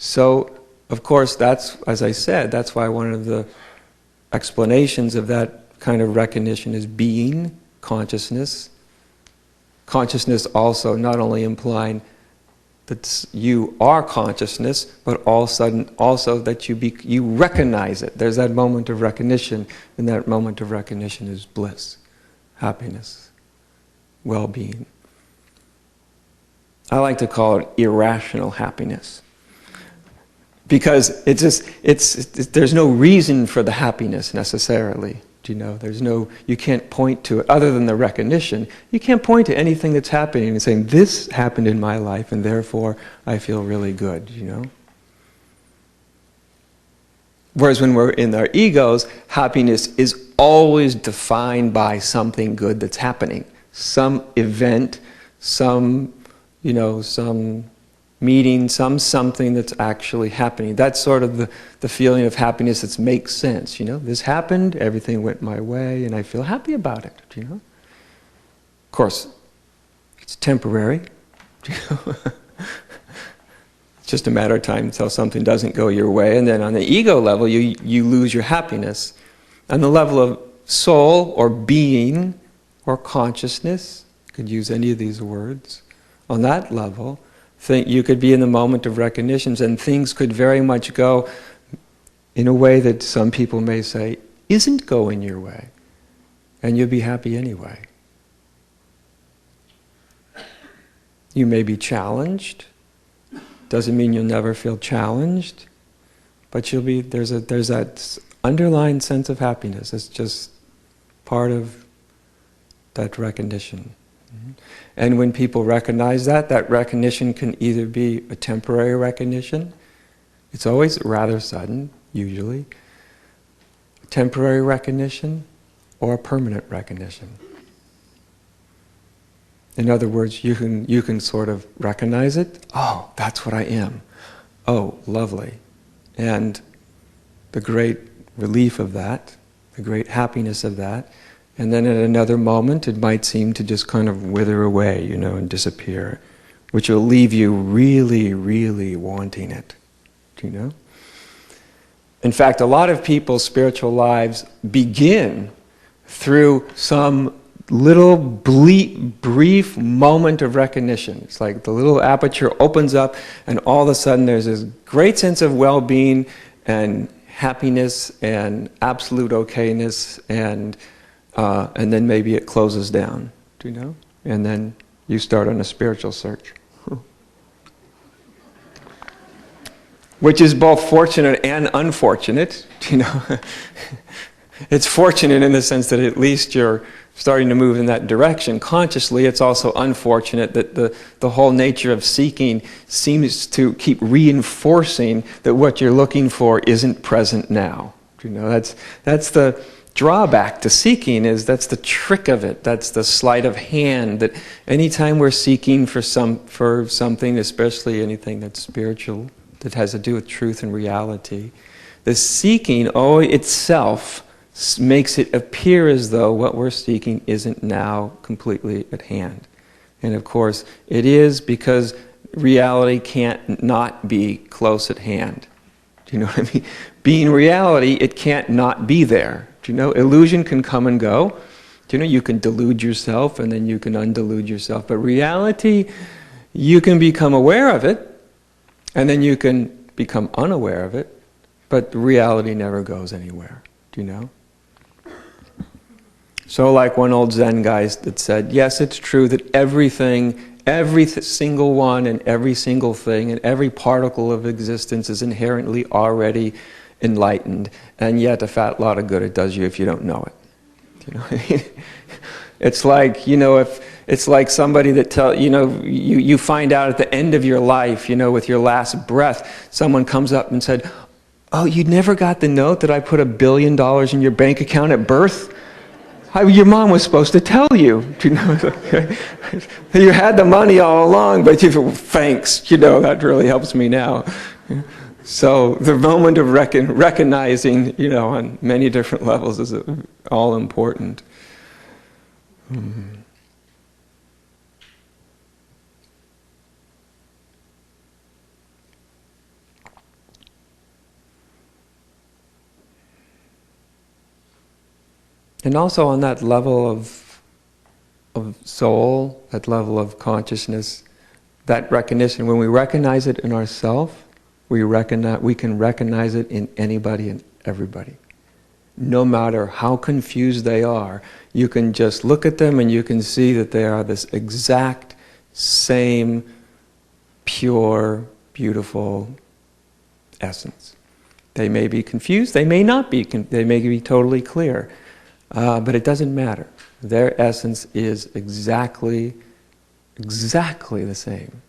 So, of course, that's, as I said, that's why one of the explanations of that kind of recognition is being, consciousness. Consciousness also not only implying that you are consciousness, but also that you recognize it. There's that moment of recognition, and that moment of recognition is bliss, happiness, well-being. I like to call it irrational happiness, because there's no reason for the happiness necessarily. You can't point to it other than the recognition. You can't point to anything that's happening and saying, this happened in my life and therefore I feel really good, Whereas when we're in our egos, happiness is always defined by something good that's happening. Some event, some meeting, something that's actually happening. That's sort of the feeling of happiness that makes sense. This happened, everything went my way, and I feel happy about it. Of course, it's temporary. It's just a matter of time until something doesn't go your way, and then on the ego level, you lose your happiness. On the level of soul or being or consciousness, you could use any of these words. On that level, you could be in the moment of recognitions, and things could very much go in a way that some people may say isn't going your way, and you'll be happy anyway. You may be challenged. Doesn't mean you'll never feel challenged, but there's that underlying sense of happiness. It's just part of that recognition. And when people recognize that recognition can either be a temporary recognition, it's always rather sudden, usually, temporary recognition, or a permanent recognition. In other words, you can sort of recognize it. Oh, that's what I am. Oh, lovely. And the great relief of that, the great happiness of that, and then at another moment it might seem to just kind of wither away, and disappear, which will leave you really, really wanting it. In fact, a lot of people's spiritual lives begin through some little brief moment of recognition. It's like the little aperture opens up and all of a sudden there's this great sense of well-being and happiness and absolute okayness, and then maybe it closes down, and then you start on a spiritual search. Which is both fortunate and unfortunate, It's fortunate in the sense that at least you're starting to move in that direction consciously. It's also unfortunate that the whole nature of seeking seems to keep reinforcing that what you're looking for isn't present now. That's the drawback to seeking, that's the trick of it. That's the sleight of hand, that anytime we're seeking for something, especially anything that's spiritual, that has to do with truth and reality, the seeking itself makes it appear as though what we're seeking isn't now completely at hand. And of course, it is, because reality can't not be close at hand. Do you know what I mean? Being reality, it can't not be there. Illusion can come and go. You can delude yourself and then you can undelude yourself. But reality, you can become aware of it and then you can become unaware of it. But reality never goes anywhere. So like one old Zen guy that said, yes, it's true that every single one and every single thing and every particle of existence is inherently already enlightened, and yet a fat lot of good it does you if you don't know it. It's like, it's like somebody that you find out at the end of your life, with your last breath, someone comes up and said, oh, you never got the note that I put $1 billion in your bank account at birth? Your mom was supposed to tell you. You had the money all along, but thanks, that really helps me now. So the moment of recognizing, on many different levels is all important. And also on that level of soul, that level of consciousness, that recognition, when we recognize it in ourselves, we can recognize it in anybody and everybody. No matter how confused they are, you can just look at them and you can see that they are this exact same pure, beautiful essence. They may be confused, they may not be, they may be totally clear, but it doesn't matter. Their essence is exactly the same.